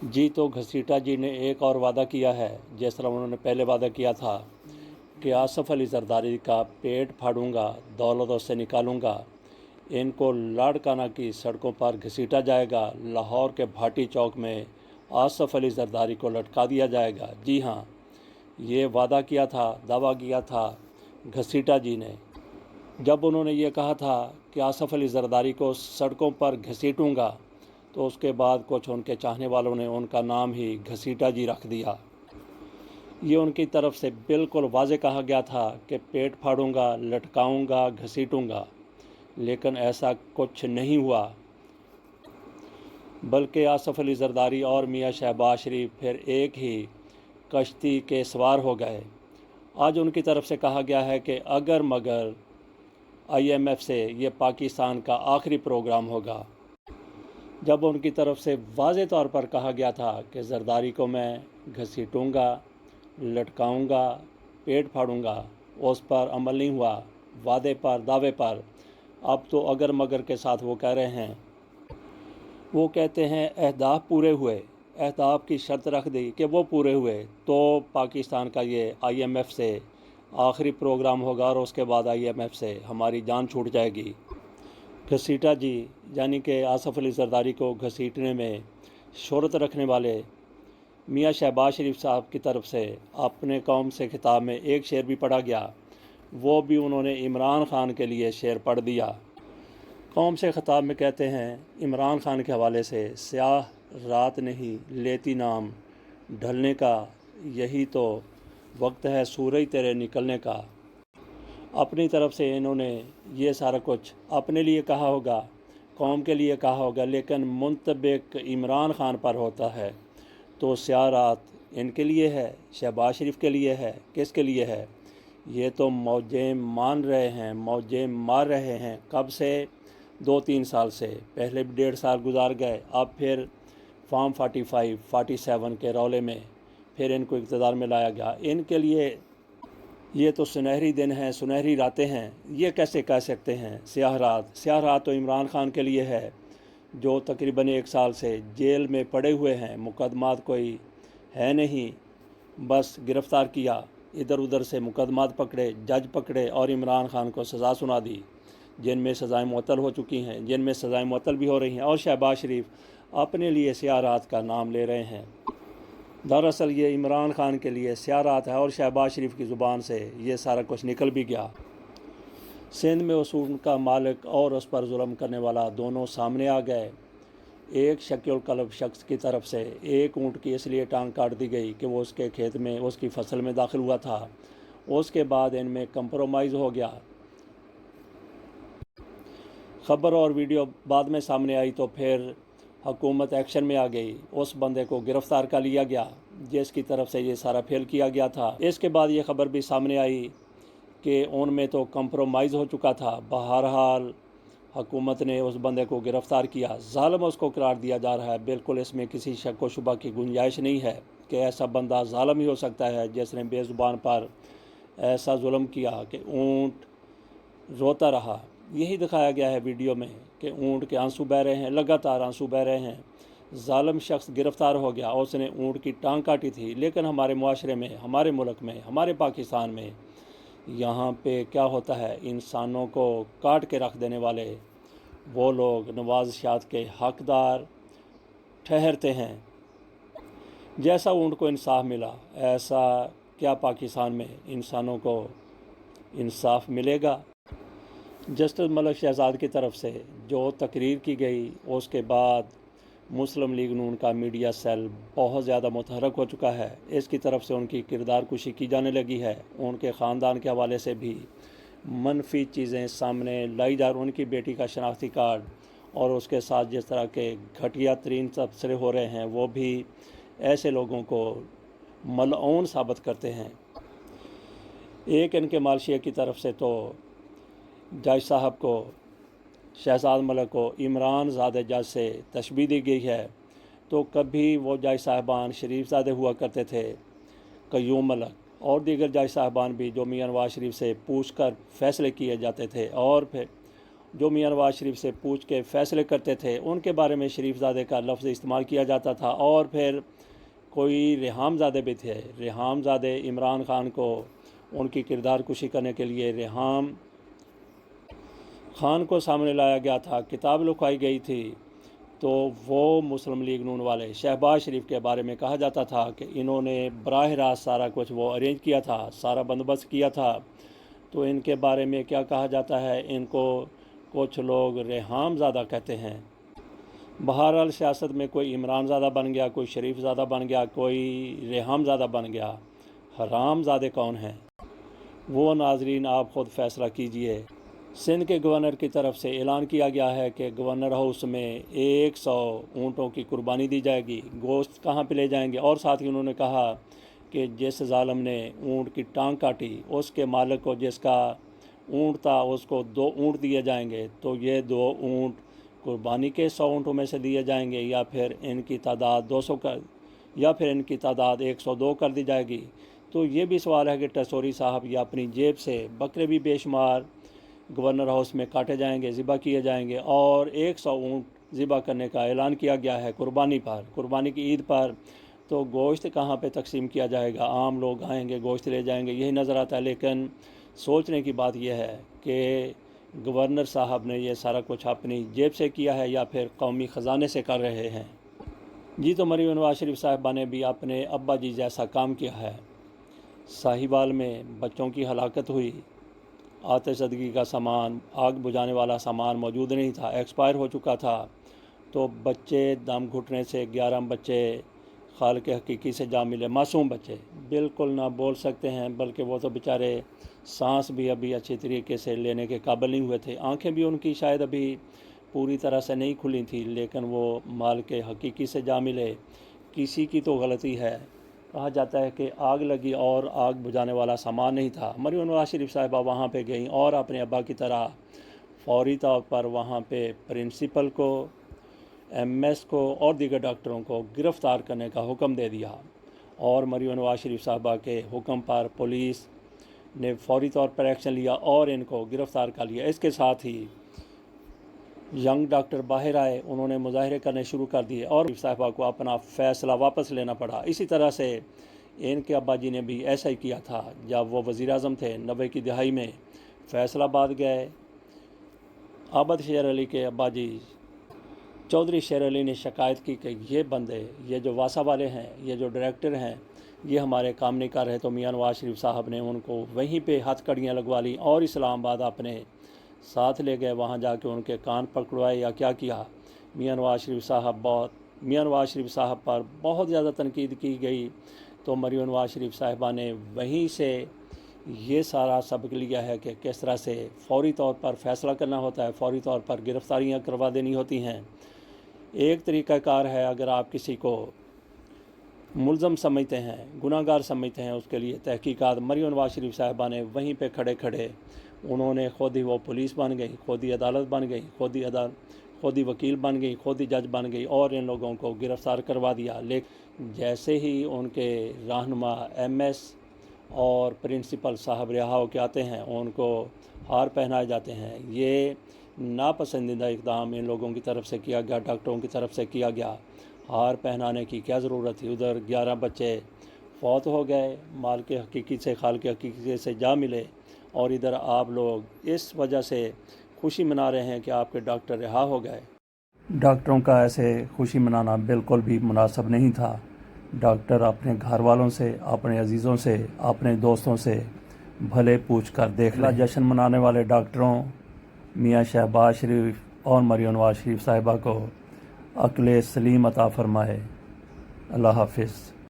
जी, तो घसीटा जी ने एक और वादा किया है, जिस तरह उन्होंने पहले वादा किया था कि आसफ़ अली ज़रदारी का पेट फाड़ूंगा, दौलत उससे निकालूंगा, इनको लाड़काना की सड़कों पर घसीटा जाएगा, लाहौर के भाटी चौक में आसफ़ अली ज़रदारी को लटका दिया जाएगा। जी हाँ, ये वादा किया था, दावा किया था घसीटा जी ने। जब उन्होंने ये कहा था कि आसफ़ अली ज़रदारी को सड़कों पर घसीटूंगा, तो उसके बाद कुछ उनके चाहने वालों ने उनका नाम ही घसीटा जी रख दिया। ये उनकी तरफ से बिल्कुल वाज़े कहा गया था कि पेट फाड़ूंगा, लटकाऊंगा, घसीटूंगा, लेकिन ऐसा कुछ नहीं हुआ, बल्कि आसफ़ अली ज़रदारी और मियाँ शहबाज शरीफ फिर एक ही कश्ती के सवार हो गए। आज उनकी तरफ से कहा गया है कि अगर मगर IMF से ये पाकिस्तान का आखिरी प्रोग्राम होगा। जब उनकी तरफ से वाज़े तौर पर कहा गया था कि ज़रदारी को मैं घसीटूंगा, लटकाऊंगा, पेट फाड़ूंगा, उस पर अमल नहीं हुआ, वादे पर, दावे पर। अब तो अगर मगर के साथ वो कह रहे हैं, वो कहते हैं अहदाफ पूरे हुए, अहदाफ की शर्त रख दी कि वो पूरे हुए तो पाकिस्तान का ये IMF से आखिरी प्रोग्राम होगा और उसके बाद IMF से हमारी जान छूट जाएगी। घसीटा जी यानी कि आसफ़ अली ज़रदारी को घसीटने में शोहरत रखने वाले मियाँ शहबाज शरीफ साहब की तरफ से अपने कौम से खिताब में एक शेर भी पढ़ा गया, वो भी उन्होंने इमरान ख़ान के लिए शेर पढ़ दिया। कौम से खिताब में कहते हैं इमरान ख़ान के हवाले से, स्याह रात नहीं लेती नाम ढलने का, यही तो वक्त है सूरज तेरे निकलने का। अपनी तरफ से इन्होंने ये सारा कुछ अपने लिए कहा होगा, कौम के लिए कहा होगा, लेकिन मुंतबिक इमरान ख़ान पर होता है। तो स्याह रात इनके लिए है, शहबाज शरीफ के लिए है, किसके लिए है? ये तो मौजें मान रहे हैं, मौजें मार रहे हैं। कब से? 2-3 साल से। पहले भी 1.5 साल गुजार गए, अब फिर फॉर्म 45, 47 के रौले में फिर इनको इक़्तिदार में लाया गया। इनके लिए ये तो सुनहरी दिन हैं, सुनहरी रातें हैं, ये कैसे कह सकते हैं स्याह रात? स्याह रात तो इमरान ख़ान के लिए है, जो तकरीबन 1 साल से जेल में पड़े हुए हैं, मुकदमात कोई है नहीं, बस गिरफ़्तार किया, इधर उधर से मुकदमात पकड़े, जज पकड़े और इमरान ख़ान को सज़ा सुना दी, जिनमें सज़ाएँ मुअत्तल हो चुकी हैं, जिनमें सज़ाएँ मुअत्तल भी हो रही हैं। और शहबाज शरीफ अपने लिए स्याह रात का नाम ले रहे हैं। दरअसल ये इमरान ख़ान के लिए स्याह रात है और शहबाज शरीफ की ज़ुबान से ये सारा कुछ निकल भी गया। सिंध में उसूल का मालिक और उस पर जुल्म करने वाला दोनों सामने आ गए। एक शकील कलब शख्स की तरफ से एक ऊँट की इसलिए टांग काट दी गई कि वो उसके खेत में, उसकी फसल में दाखिल हुआ था। उसके बाद इनमें कंप्रोमाइज़ हो गया। ख़बर और वीडियो बाद में सामने आई तो फिर हुकूमत एक्शन में आ गई, उस बंदे को गिरफ़्तार कर लिया गया जिसकी तरफ से ये सारा फेल किया गया था। इसके बाद ये ख़बर भी सामने आई कि उनमें तो कंप्रोमाइज़ हो चुका था। बहरहाल हुकूमत ने उस बंदे को गिरफ़्तार किया, ज़ालिम उसको करार दिया जा रहा है। बिल्कुल इसमें किसी शक व शुबा की गुंजाइश नहीं है कि ऐसा बंदा ज़ालिम ही हो सकता है जिसने बेज़ुबान पर ऐसा जुल्म किया कि ऊँट रोता रहा। यही दिखाया गया है वीडियो में कि ऊँट के आंसू बह रहे हैं, लगातार आंसू बह रहे हैं। ज़ालिम शख्स गिरफ़्तार हो गया, उसने ऊँट की टांग काटी थी। लेकिन हमारे मुआशरे में, हमारे मुल्क में, हमारे पाकिस्तान में यहाँ पे क्या होता है, इंसानों को काट के रख देने वाले वो लोग नवाज़शात के हकदार ठहरते हैं। जैसा ऊँट को इंसाफ मिला, ऐसा क्या पाकिस्तान में इंसानों को इंसाफ मिलेगा? जस्टिस मलिक शहजाद की तरफ से जो तकरीर की गई, उसके बाद मुस्लिम लीग नून का मीडिया सेल बहुत ज़्यादा मुतहरक हो चुका है। इसकी तरफ से उनकी किरदार कुशी की जाने लगी है। उनके ख़ानदान के हवाले से भी मनफी चीज़ें सामने लाई जा रही। उनकी बेटी का शनाख्ती कार्ड और उसके साथ जिस तरह के घटिया तरीन तबसरे हो रहे हैं, वो भी ऐसे लोगों को मलऊन साबित करते हैं। एक इनके मालशिया की तरफ से तो जज साहब को, शहजाद मलिक को इमरान ज़ादे जज से तशबीह दी गई है, तो कभी वो जज साहबान शरीफ ज़ादे हुआ करते थे, क़य्यूम मलिक और दीगर जज साहबान भी, जो मियां नवाज शरीफ से पूछ कर फ़ैसले किए जाते थे। और फिर جو میاں نواز شریف سے پوچھ کے فیصلے کرتے تھے ان کے بارے میں شریف زادے کا لفظ استعمال کیا جاتا تھا۔ اور پھر کوئی ریحام زادے بھی تھے، ریحام زادے عمران خان کو ان کی کردار کشی کرنے کے لیے ریحام خان کو سامنے لایا گیا تھا، کتاب لکھوائی گئی تھی، تو وہ مسلم لیگ نون والے شہباز شریف کے بارے میں کہا جاتا تھا کہ انہوں نے براہ راست سارا کچھ وہ ارینج کیا تھا، سارا بندوبست کیا تھا۔ تو ان کے بارے میں کیا کہا جاتا ہے، ان کو کچھ لوگ ریحام زادہ کہتے ہیں۔ بہرحال سیاست میں کوئی عمران زادہ بن گیا، کوئی شریف زادہ بن گیا، کوئی ریحام زادہ بن گیا۔ حرام زادے کون ہیں وہ ناظرین آپ خود فیصلہ کیجئے۔ سندھ کے گورنر کی طرف سے اعلان کیا گیا ہے کہ گورنر ہاؤس میں 100 اونٹوں کی قربانی دی جائے گی۔ گوشت کہاں پہ لے جائیں گے؟ اور ساتھ ہی انہوں نے کہا کہ جس ظالم نے اونٹ کی ٹانگ کاٹی اس کے مالک کو جس کا اونٹ تھا اس کو 2 اونٹ دیے جائیں گے، تو یہ 2 اونٹ قربانی کے 100 اونٹوں میں سے دیے جائیں گے، یا پھر ان کی تعداد 200 کا یا پھر ان کی تعداد 102 کر دی جائے گی۔ تو یہ بھی سوال ہے کہ ٹسوری صاحب یا اپنی جیب سے بکرے بھی بے شمار گورنر ہاؤس میں کاٹے جائیں گے، ذبح کیے جائیں گے، اور 100 اونٹ ذبح کرنے کا اعلان کیا گیا ہے قربانی پر، قربانی کی عید پر۔ تو گوشت کہاں پہ تقسیم کیا جائے گا؟ عام لوگ آئیں گے گوشت لے جائیں گے، یہی نظر آتا ہے۔ لیکن سوچنے کی بات یہ ہے کہ گورنر صاحب نے یہ سارا کچھ اپنی جیب سے کیا ہے یا پھر قومی خزانے سے کر رہے ہیں؟ جی تو مریم نواز شریف صاحبہ نے بھی اپنے ابا جی جیسا کام کیا ہے۔ ساہیوال میں بچوں کی ہلاکت ہوئی، آتش زدگی کا سامان، آگ بجھانے والا سامان موجود نہیں تھا، ایکسپائر ہو چکا تھا، تو بچے دم گھٹنے سے 11 بچے خالق حقیقی سے جا ملے، معصوم بچے بالکل نہ بول سکتے ہیں، بلکہ وہ تو بیچارے سانس بھی ابھی اچھی طریقے سے لینے کے قابل نہیں ہوئے تھے، آنکھیں بھی ان کی شاید ابھی پوری طرح سے نہیں کھلی تھی، لیکن وہ مالک حقیقی سے جا ملے۔ کسی کی تو غلطی ہے، کہا جاتا ہے کہ آگ لگی اور آگ بجھانے والا سامان نہیں تھا۔ مریم نواز شریف صاحبہ وہاں پہ گئیں اور اپنے ابا کی طرح فوری طور پر وہاں پہ پرنسپل کو، ایم ایس کو اور دیگر ڈاکٹروں کو گرفتار کرنے کا حکم دے دیا، اور مریم نواز شریف صاحبہ کے حکم پر پولیس نے فوری طور پر ایکشن لیا اور ان کو گرفتار کر لیا۔ اس کے ساتھ ہی ینگ ڈاکٹر باہر آئے، انہوں نے مظاہرے کرنے شروع کر دیے اور صاحبہ کو اپنا فیصلہ واپس لینا پڑا۔ اسی طرح سے ان کے ابا جی نے بھی ایسا ہی کیا تھا جب وہ وزیر اعظم تھے 90 کی دہائی میں، فیصل آباد گئے۔ عابد شیر علی کے ابا جی چودھری شیر علی نے شکایت کی کہ یہ بندے، یہ جو واسا والے ہیں، یہ جو ڈائریکٹر ہیں، یہ ہمارے کام نہیں کر رہے، تو میاں نواز شریف صاحب نے ان کو وہیں پہ ہتھ کڑیاں لگوا لی اور اسلام آباد اپنے ساتھ لے گئے، وہاں جا کے ان کے کان پکڑوائے یا کیا کیا۔ میاں نواز شریف صاحب پر بہت زیادہ تنقید کی گئی، تو مریم نواز شریف صاحبہ نے وہیں سے یہ سارا سبق لیا ہے کہ کس طرح سے فوری طور پر فیصلہ کرنا ہوتا ہے، فوری طور پر گرفتاریاں کروا دینی ہوتی ہیں۔ ایک طریقہ کار ہے، اگر آپ کسی کو ملزم سمجھتے ہیں، گناہ گار سمجھتے ہیں، اس کے لیے تحقیقات۔ مریم نواز شریف صاحبہ نے وہیں پہ کھڑے کھڑے انہوں نے خود ہی وہ پولیس بن گئی، خود ہی عدالت بن گئی، خود ہی وکیل بن گئی، خود ہی جج بن گئی اور ان لوگوں کو گرفتار کروا دیا۔ لیکن جیسے ہی ان کے رہنما ایم ایس اور پرنسپل صاحب رہا ہو کے آتے ہیں، ان کو ہار پہنائے جاتے ہیں۔ یہ ناپسندیدہ اقدام ان لوگوں کی طرف سے کیا گیا، ڈاکٹروں کی طرف سے کیا گیا۔ ہار پہنانے کی کیا ضرورت تھی؟ ادھر 11 بچے فوت ہو گئے، خالق حقیقی سے جا ملے، اور ادھر آپ لوگ اس وجہ سے خوشی منا رہے ہیں کہ آپ کے ڈاکٹر رہا ہو گئے۔ ڈاکٹروں کا ایسے خوشی منانا بالکل بھی مناسب نہیں تھا۔ ڈاکٹر اپنے گھر والوں سے، اپنے عزیزوں سے، اپنے دوستوں سے بھلے پوچھ کر دیکھ لیں۔ جشن منانے والے ڈاکٹروں میاں شہباز شریف اور مریم نواز شریف صاحبہ کو عقل سلیم عطا فرمائے۔ اللہ حافظ۔